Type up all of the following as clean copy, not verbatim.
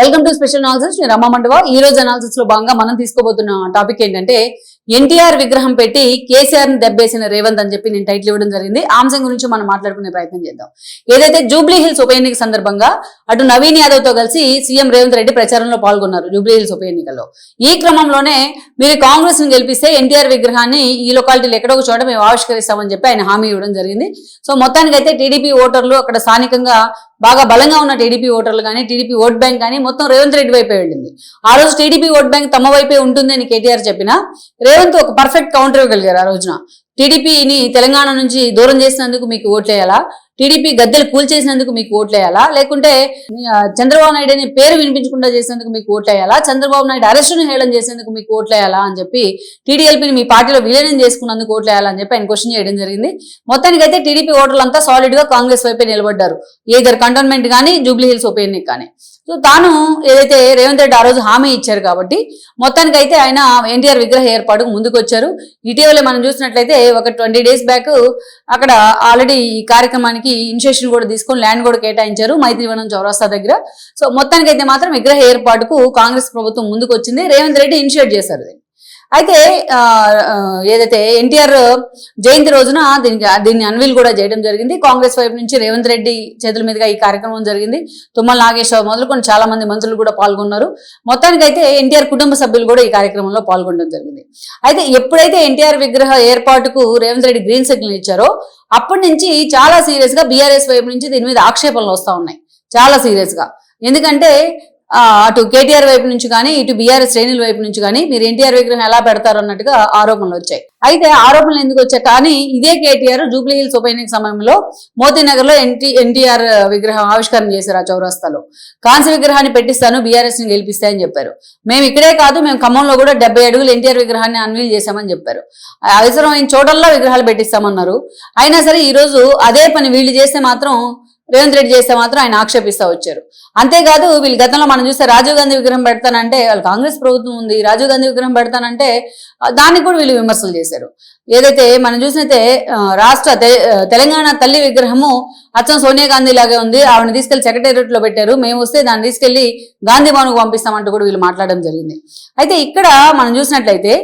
Welcome to special analysis. నేను రమా మండవ. ఈ రోజు అనాలిసిస్ లో భాగంగా మనం తీసుకోబోతున్న టాపిక్ ఏంటంటే ఎన్టీఆర్ విగ్రహం పెట్టి కేసీఆర్ ని దెబ్బేసిన రేవంత్ అని చెప్పి నేను టైటిల్ ఇవ్వడం జరిగింది. ఆ అంశం గురించి మనం మాట్లాడుకునే ప్రయత్నం చేద్దాం. ఏదైతే జూబ్లీ హిల్స్ ఉప ఎన్నిక సందర్భంగా అటు నవీన్ యాదవ్ తో కలిసి సీఎం రేవంత్ రెడ్డి ప్రచారంలో పాల్గొన్నారు జూబ్లీ హిల్స్ ఉప ఎన్నికల్లో. ఈ క్రమంలోనే మీరు కాంగ్రెస్ ని గెలిపిస్తే ఎన్టీఆర్ విగ్రహాన్ని ఈ లొకాలిటీలో ఎక్కడో ఒక చోట మేము ఆవిష్కరిస్తామని చెప్పి ఆయన హామీ ఇవ్వడం జరిగింది. సో మొత్తానికైతే టీడీపీ ఓటర్లు అక్కడ స్థానికంగా బాగా బలంగా ఉన్న టీడీపీ ఓటర్లు కానీ టీడీపీ ఓట్ బ్యాంక్ కానీ మొత్తం రేవంత్ రెడ్డి వైపే వెళ్ళింది. ఆ రోజు టీడీపీ ఓట్ బ్యాంక్ తమ వైపే ఉంటుంది అని కేటీఆర్ చెప్పినా రేవంత్ ఒక పర్ఫెక్ట్ కౌంటర్ ఇవ్వగలిగారు. ఆ రోజున టీడీపీని తెలంగాణ నుంచి దూరం చేసినందుకు మీకు ఓట్లేయాలా, టీడీపీ గద్దెలు కూల్చేసినందుకు మీకు ఓట్లేయాలా, లేకుంటే చంద్రబాబు నాయుడు అనే పేరు వినిపించకుండా చేసినందుకు మీకు ఓట్లేయాలా, చంద్రబాబు నాయుడు అరెస్టును హేళన చేసేందుకు మీకు ఓట్లేయాలా అని చెప్పి టీడీఎల్పీని మీ పార్టీలో విలీనం చేసుకున్నందుకు ఓట్లేయాలా అని చెప్పి ఆయన క్వశ్చన్ చేయడం జరిగింది. మొత్తానికైతే టీడీపీ ఓటర్లంతా సాలిడ్ గా కాంగ్రెస్ వైపే నిలబడ్డారు, ఏదర్ కంటోన్మెంట్ కానీ జూబ్లీ హిల్స్ ఉప ఎన్నిక కానీ. సో తాను ఏదైతే రేవంత్ రెడ్డి ఆ రోజు హామీ ఇచ్చారు కాబట్టి మొత్తానికైతే ఆయన ఎన్టీఆర్ విగ్రహ ఏర్పాటుకు ముందుకు వచ్చారు. ఇటీవలే మనం చూసినట్లయితే ఒక 20 days బ్యాక్ అక్కడ ఆల్రెడీ ఈ కార్యక్రమానికి ఇనిషియేషన్ కూడా తీసుకొని ల్యాండ్ కూడా కేటాయించారు మైత్రివనం చౌరస్తా దగ్గర. సో మొత్తానికైతే మాత్రం విగ్రహ ఏర్పాటుకు కాంగ్రెస్ ప్రభుత్వం ముందుకు వచ్చింది. రేవంత్ రెడ్డి ఇనిషియేట్ చేశారు. అయితే ఏదైతే ఎన్టీఆర్ జయంతి రోజున దీన్ని అన్వీల్ కూడా చేయడం జరిగింది. కాంగ్రెస్ వైపు నుంచి రేవంత్ రెడ్డి చేతుల మీదుగా ఈ కార్యక్రమం జరిగింది. తుమ్మల నాగేశ్వరరావు మొదలుకొని చాలా మంది మంత్రులు కూడా పాల్గొన్నారు. మొత్తానికైతే ఎన్టీఆర్ కుటుంబ సభ్యులు కూడా ఈ కార్యక్రమంలో పాల్గొనడం జరిగింది. అయితే ఎప్పుడైతే ఎన్టీఆర్ విగ్రహ ఏర్పాటుకు రేవంత్ రెడ్డి గ్రీన్ సిగ్నల్ ఇచ్చారో అప్పటి నుంచి చాలా సీరియస్ గా బీఆర్ఎస్ వైపు నుంచి దీని మీద ఆక్షేపణలు వస్తా ఉన్నాయి, చాలా సీరియస్ గా. ఎందుకంటే అటు కేటీఆర్ వైపు నుంచి కానీ ఇటు బీఆర్ఎస్ శ్రేణుల వైపు నుంచి కానీ మీరు ఎన్టీఆర్ విగ్రహం ఎలా పెడతారు అన్నట్టుగా ఆరోపణలు వచ్చాయి. అయితే ఆరోపణలు ఎందుకు వచ్చాయి కానీ ఇదే కేటీఆర్ జూబ్లీ హిల్స్ ఉప ఎన్నిక సమయంలో మోతీనగర్ లో ఎన్టీఆర్ విగ్రహం ఆవిష్కరణ చేశారు. ఆ చౌరస్తాలో కాంస్య విగ్రహాన్ని పెట్టిస్తాను బీఆర్ఎస్ ని గెలిపిస్తాయని చెప్పారు. మేము ఇక్కడే కాదు, మేము ఖమ్మంలో కూడా 70 అడుగులు ఎన్టీఆర్ విగ్రహాన్ని అన్వీల్ చేశామని చెప్పారు. అవసరమైన చోటల్లో విగ్రహాలు పెట్టిస్తామన్నారు. అయినా సరే ఈ రోజు అదే పని వీళ్ళు చేస్తే మాత్రం, రేవంత్ రెడ్డి చేస్తే మాత్రం ఆయన ఆక్షేపిస్తా వచ్చారు. అంతేకాదు వీళ్ళు గతంలో మనం చూస్తే రాజీవ్ గాంధీ విగ్రహం పెడతానంటే, వాళ్ళు కాంగ్రెస్ ప్రభుత్వం ఉంది, రాజీవ్ గాంధీ విగ్రహం పెడతానంటే దానికి కూడా వీళ్ళు విమర్శలు చేశారు. ఏదైతే మనం చూసినైతే తెలంగాణ తల్లి విగ్రహము అచ్చం సోనియా గాంధీ లాగే ఉంది, ఆవిడని తీసుకెళ్లి సెక్రటేరియట్ లో పెట్టారు, మేము వస్తే దాన్ని తీసుకెళ్లి గాంధీ భవన్కు పంపిస్తామంటూ కూడా వీళ్ళు మాట్లాడడం జరిగింది. అయితే ఇక్కడ మనం చూసినట్లయితే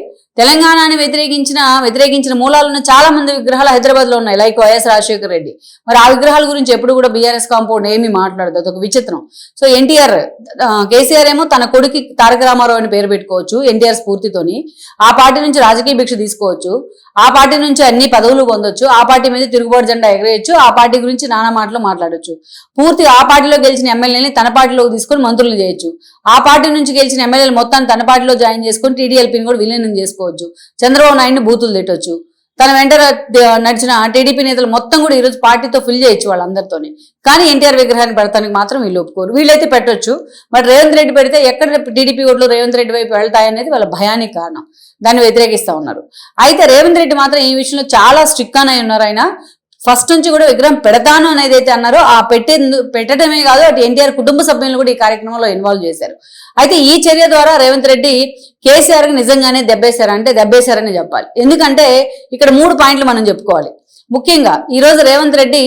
తెలంగాణని వ్యతిరేకించిన మూలాలను చాలా మంది విగ్రహాలు హైదరాబాద్ లో ఉన్నాయి, లైక్ వైఎస్ రాజశేఖర రెడ్డి. మరి ఆ విగ్రహాల గురించి ఎప్పుడు కూడా బీఆర్ఎస్ కాంపౌండ్ ఏమీ మాట్లాడదు, అదొక విచిత్రం. సో కేసీఆర్ ఏమో తన కొడుకు తారక రామారావు అని పేరు పెట్టుకోవచ్చు ఎన్టీఆర్ స్ఫూర్తితోని, ఆ పార్టీ నుంచి రాజకీయ భిక్ష తీసుకోవచ్చు, ఆ పార్టీ నుంచి అన్ని పదవులు పొందొచ్చు, ఆ పార్టీ మీద తిరుగుబాటు జెండా ఎగరేయచ్చు, ఆ పార్టీ గురించి నానా మాటలు మాట్లాడొచ్చు, పూర్తి ఆ పార్టీలో గెలిచిన ఎమ్మెల్యేని తన పార్టీలోకి తీసుకొని మంత్రులు చేయొచ్చు, ఆ పార్టీ నుంచి గెలిచిన ఎమ్మెల్యేలు మొత్తాన్ని తన పార్టీలో జాయిన్ చేసుకొని టీడీఎల్పీని కూడా విలీనం చేసుకోవచ్చు, చంద్రబాబు నాయుడిని బూతులు తిట్టొచ్చు, తన వెంట నడిచిన టీడీపీ నేతలు మొత్తం కూడా ఈరోజు పార్టీతో ఫిల్ చేయొచ్చు వాళ్ళందరితోని. కానీ ఎన్టీఆర్ విగ్రహాన్ని పెడతానికి మాత్రం వీళ్ళు ఒప్పుకోరు. వీళ్ళైతే పెట్టొచ్చు, బట్ రేవంత్ రెడ్డి పెడితే ఎక్కడ టీడీపీ ఓట్లు రేవంత్ రెడ్డి వైపు వెళ్తాయనేది వాళ్ళ భయానికి కారణం, దాన్ని వ్యతిరేకిస్తా ఉన్నారు. అయితే రేవంత్ రెడ్డి మాత్రం ఈ విషయంలో చాలా స్ట్రిక్ట్ గానే ఉన్నారు. ఆయన ఫస్ట్ నుంచి కూడా విగ్రహం పెడతాను అనేది అయితే అన్నారో ఆ పెట్టడమే కాదు, అటు ఎన్టీఆర్ కుటుంబ సభ్యులను కూడా ఈ కార్యక్రమంలో ఇన్వాల్వ్ చేశారు. అయితే ఈ చర్య ద్వారా రేవంత్ రెడ్డి కేసీఆర్ కి నిజంగానే దెబ్బేశారని చెప్పాలి. ఎందుకంటే ఇక్కడ 3 పాయింట్లు మనం చెప్పుకోవాలి. ముఖ్యంగా ఈ రోజు రేవంత్ రెడ్డి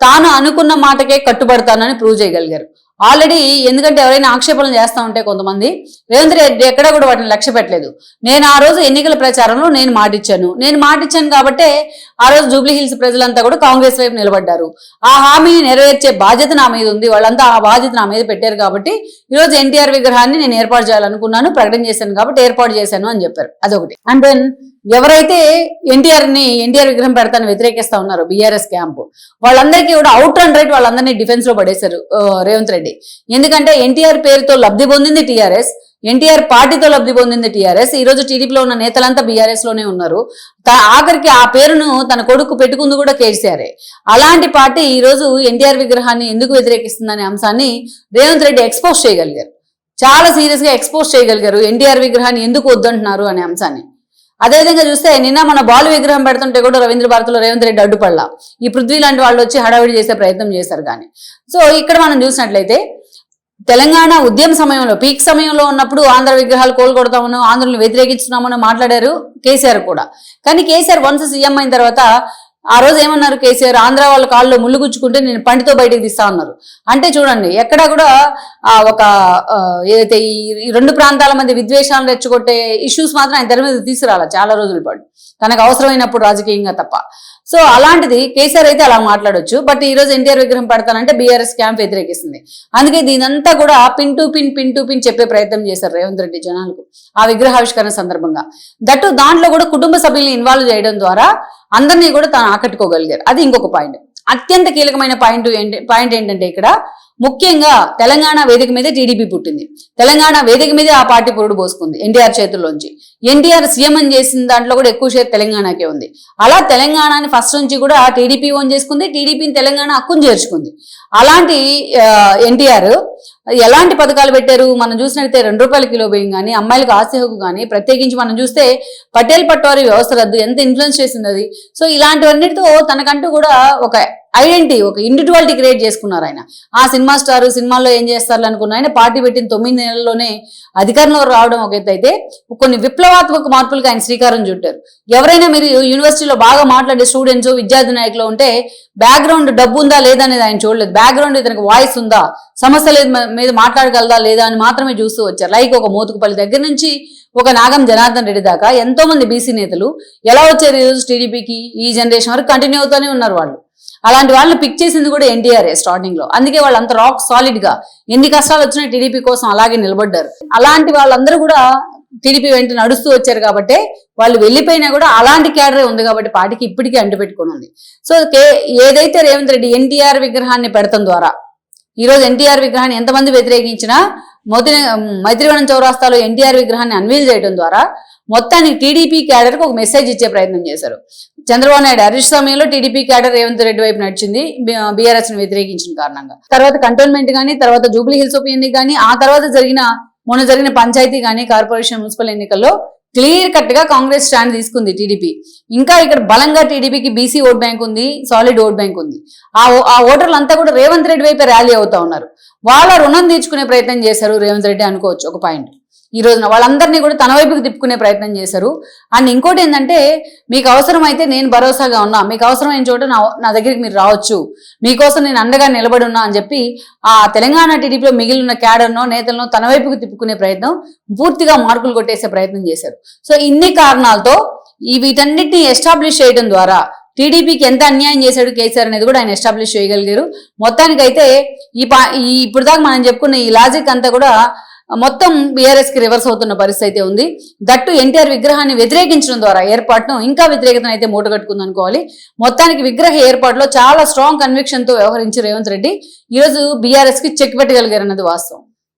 తాను అనుకున్న మాటకే కట్టుబడతానని ప్రూవ్ చేయగలిగారు ఆల్రెడీ. ఎందుకంటే ఎవరైనా ఆక్షేపణలు చేస్తూ ఉంటే కొంతమంది, రేవంత్ రెడ్డి ఎక్కడా కూడా వాటిని లక్ష్య పెట్టలేదు. నేను ఆ రోజు ఎన్నికల ప్రచారంలో నేను మాటిచ్చాను కాబట్టే ఆ రోజు జూబ్లీ హిల్స్ ప్రజలంతా కూడా కాంగ్రెస్ వైపు నిలబడ్డారు. ఆ హామీని నెరవేర్చే బాధ్యత నా మీద ఉంది, వాళ్ళంతా ఆ బాధ్యత నా మీద పెట్టారు కాబట్టి ఈరోజు ఎన్టీఆర్ విగ్రహాన్ని నేను ఏర్పాటు చేయాలనుకున్నాను, ప్రకటన చేశాను కాబట్టి ఏర్పాటు చేశాను అని చెప్పారు. అదొకటి. అండ్ దెన్ ఎవరైతే ఎన్టీఆర్ విగ్రహం పెడతాను వ్యతిరేకిస్తా ఉన్నారు బీఆర్ఎస్ క్యాంపు, వాళ్ళందరికీ కూడా అవుట్ అండ్ రైట్ వాళ్ళందరినీ డిఫెన్స్ లో పడేశారు రేవంత్ రెడ్డి. ఎందుకంటే ఎన్టీఆర్ పేరుతో లబ్ధి పొందింది టీఆర్ఎస్, ఎన్టీఆర్ పార్టీతో లబ్ధి పొందింది టీఆర్ఎస్. ఈ రోజు టీడీపీలో ఉన్న నేతలంతా బీఆర్ఎస్ లోనే ఉన్నారు. ఆఖరికి ఆ పేరును తన కొడుకు పెట్టుకుంది కూడా కేసీఆర్. అలాంటి పార్టీ ఈ రోజు ఎన్టీఆర్ విగ్రహాన్ని ఎందుకు వ్యతిరేకిస్తుందనే అంశాన్ని రేవంత్ రెడ్డి ఎక్స్పోజ్ చేయగలిగారు, చాలా సీరియస్ గా ఎక్స్పోజ్ చేయగలిగారు. ఎన్టీఆర్ విగ్రహాన్ని ఎందుకు వద్దంటున్నారు అనే అంశాన్ని. అదేవిధంగా చూస్తే నిన్న మన బాలు విగ్రహం పెడుతుంటే కూడా రవీంద్ర భారతిలో రేవంత్ రెడ్డి అడ్డుపడలా, ఈ పృథ్వీ లాంటి వాళ్ళు వచ్చి హడావిడి చేసే ప్రయత్నం చేశారు. కానీ సో ఇక్కడ మనం చూసినట్లయితే తెలంగాణ ఉద్యమ సమయంలో పీక్ సమయంలో ఉన్నప్పుడు ఆంధ్ర విగ్రహాలు కోలుకొడతామనో ఆంధ్రులను వ్యతిరేకిస్తున్నామనో మాట్లాడారు కేసీఆర్ కూడా. కానీ కేసీఆర్ వన్స్ సీఎం అయిన తర్వాత ఆ రోజు ఏమన్నారు కేసీఆర్, ఆంధ్ర వాళ్ళ కాళ్ళు ముళ్ళు గుచ్చుకుంటే నేను పంటితో బయటకు తీస్తా ఉన్నారు. అంటే చూడండి, ఎక్కడా కూడా ఒక ఏదైతే ఈ రెండు ప్రాంతాల మధ్య విద్వేషాలను రెచ్చగొట్టే ఇష్యూస్ మాత్రం ఆయన తెర మీద తీసుకురాల చాలా రోజుల పాటు, తనకు అవసరమైనప్పుడు రాజకీయంగా తప్ప. సో అలాంటిది కేసీఆర్ అయితే అలా మాట్లాడొచ్చు. బట్ ఈ రోజు ఎన్టీఆర్ విగ్రహం పెడతానంటే బీఆర్ఎస్ క్యాంప్ వ్యతిరేకిస్తుంది. అందుకే దీనంతా కూడా పిన్ టు పిన్ చెప్పే ప్రయత్నం చేశారు రేవంత్ రెడ్డి జనాలకు ఆ విగ్రహావిష్కరణ సందర్భంగా. దాంట్లో కూడా కుటుంబ సభ్యుల్ని ఇన్వాల్వ్ చేయడం ద్వారా అందరినీ కూడా తాను ఆకట్టుకోగలిగారు. అది ఇంకొక పాయింట్. అత్యంత కీలకమైన పాయింట్ ఏంటంటే ఇక్కడ ముఖ్యంగా తెలంగాణ వేదిక మీదే టీడీపీ పుట్టింది. తెలంగాణ వేదిక మీదే ఆ పార్టీ పురుడు పోసుకుంది ఎన్టీఆర్ చేతుల్లోంచి. ఎన్టీఆర్ సీఎం అని చేసిన దాంట్లో కూడా ఎక్కువ షేర్ తెలంగాణకే ఉంది. అలా తెలంగాణని ఫస్ట్ నుంచి కూడా టీడీపీ ఓన్ చేసుకుంది, టీడీపీని తెలంగాణ హక్కును చేర్చుకుంది. అలాంటి ఎన్టీఆర్ ఎలాంటి పథకాలు పెట్టారు మనం చూసినట్లయితే ₹2 కిలో బియ్యం కానీ, అమ్మాయిలకు ఆస్తి హక్కు కానీ, ప్రత్యేకించి మనం చూస్తే పటేల్ పట్వారీ వ్యవస్థ రద్దు ఎంత ఇన్ఫ్లుయెన్స్ చేసింది అది. సో ఇలాంటివన్నిటితో తనకంటూ కూడా ఒక ఐడెంటిటీ, ఒక ఇండివిజువాలిటీ క్రియేట్ చేసుకున్నారు ఆయన. ఆ సినిమా స్టార్ సినిమాల్లో ఏం చేస్తారు అనుకున్న ఆయన పార్టీ పెట్టిన 9 నెలల్లోనే అధికారంలో రావడం ఒక ఎత్తు అయితే, కొన్ని విప్లవాత్మక మార్పులకు ఆయన శ్రీకారం చుట్టారు. ఎవరైనా మీరు యూనివర్సిటీలో బాగా మాట్లాడే స్టూడెంట్స్, విద్యార్థి నాయకులు ఉంటే బ్యాక్గ్రౌండ్ డబ్బు ఉందా లేదా అనేది ఆయన చూడలేదు. బ్యాక్గ్రౌండ్ ఇతనికి వాయిస్ ఉందా, సమస్యల మీద మాట్లాడగలదా లేదా అని మాత్రమే చూస్తూ వచ్చారు. లైక్ ఒక మోతుకుపల్లి దగ్గర నుంచి ఒక నాగం జనార్దన్ రెడ్డి దాకా ఎంతో మంది బీసీ నేతలు ఎలా వచ్చారు ఈరోజు టీడీపీకి, ఈ జనరేషన్ వరకు కంటిన్యూ అవుతూనే ఉన్నారు వాళ్ళు. అలాంటి వాళ్ళని పిక్ చేసింది కూడా ఎన్టీఆర్ఏ స్టార్టింగ్ లో. అందుకే వాళ్ళు అంత రాక్ సాలిడ్ గా ఎన్ని కష్టాలు వచ్చినా టీడీపీ కోసం అలాగే నిలబడ్డారు. అలాంటి వాళ్ళందరూ కూడా టీడీపీ వెంట నడుస్తూ వచ్చారు కాబట్టి వాళ్ళు వెళ్ళిపోయినా కూడా అలాంటి క్యాడరే ఉంది కాబట్టి పార్టీకి ఇప్పటికీ అంటుపెట్టుకుని ఉంది. సో ఏదైతే రేవంత్ రెడ్డి ఎన్టీఆర్ విగ్రహాన్ని పెడతం ద్వారా, ఈరోజు ఎన్టీఆర్ విగ్రహాన్ని ఎంతమంది వ్యతిరేకించినా మైత్రివనం చౌరాస్తాలో ఎన్టీఆర్ విగ్రహాన్ని అన్వీల్ చేయడం ద్వారా మొత్తానికి టీడీపీ క్యాడర్కి ఒక మెసేజ్ ఇచ్చే ప్రయత్నం చేశారు. చంద్రబాబు నాయుడు అరెస్ట్ సమయంలో టీడీపీ క్యాడర్ రేవంత్ రెడ్డి వైపు నడిచింది బీఆర్ఎస్ ని వ్యతిరేకించిన కారణంగా. తర్వాత కంటోన్మెంట్ కానీ, తర్వాత జూబ్లీ హిల్స్ ఉప ఎన్నిక కానీ, ఆ తర్వాత మొన్న జరిగిన పంచాయతీ కానీ, కార్పొరేషన్ మున్సిపల్ ఎన్నికల్లో క్లియర్ కట్ గా కాంగ్రెస్ స్టాండ్ తీసుకుంది టీడీపీ. ఇంకా ఇక్కడ బలంగా టీడీపీకి బీసీ ఓట్ బ్యాంక్ ఉంది, సాలిడ్ ఓట్ బ్యాంక్ ఉంది. ఆ ఓటర్లు అంతా కూడా రేవంత్ రెడ్డి వైపే ర్యాలీ అవుతా ఉన్నారు. వాళ్ళ రుణం తీర్చుకునే ప్రయత్నం చేశారు రేవంత్ రెడ్డి అనుకోవచ్చు ఒక పాయింట్. ఈ రోజున వాళ్ళందరినీ కూడా తన వైపుకి తిప్పుకునే ప్రయత్నం చేశారు. అండ్ ఇంకోటి ఏంటంటే, మీకు అవసరం అయితే నేను భరోసాగా ఉన్నా, మీకు అవసరమైన చోట నా దగ్గరికి మీరు రావచ్చు, మీకోసం నేను అండగా నిలబడి ఉన్నా అని చెప్పి ఆ తెలంగాణ టీడీపీలో మిగిలిన క్యాడర్నో నేతలను తన వైపుకి తిప్పుకునే ప్రయత్నం, పూర్తిగా మార్కులు కొట్టేసే ప్రయత్నం చేశారు. సో ఇన్ని కారణాలతో వీటన్నిటిని ఎస్టాబ్లిష్ చేయడం ద్వారా టీడీపీకి ఎంత అన్యాయం చేశాడు కేసీఆర్ అనేది కూడా ఆయన ఎస్టాబ్లిష్ చేయగలిగారు. మొత్తానికైతే ఇప్పుడు దాకా మనం చెప్పుకున్న ఈ లాజిక్ అంతా కూడా మొత్తం బీఆర్ఎస్ కి రివర్స్ అవుతున్న పరిస్థితి అయితే ఉంది. దట్టు ఎన్టీఆర్ విగ్రహాన్ని వ్యతిరేకించడం ద్వారా ఏర్పాటును ఇంకా వ్యతిరేకతను అయితే మూటగట్టుకుంది అనుకోవాలి. మొత్తానికి విగ్రహ ఏర్పాటులో చాలా స్ట్రాంగ్ కన్విక్షన్ తో వ్యవహరించి రేవంత్ రెడ్డి ఈరోజు బీఆర్ఎస్ కి చెక్ పెట్టగలిగారు అన్నది వాస్తవం.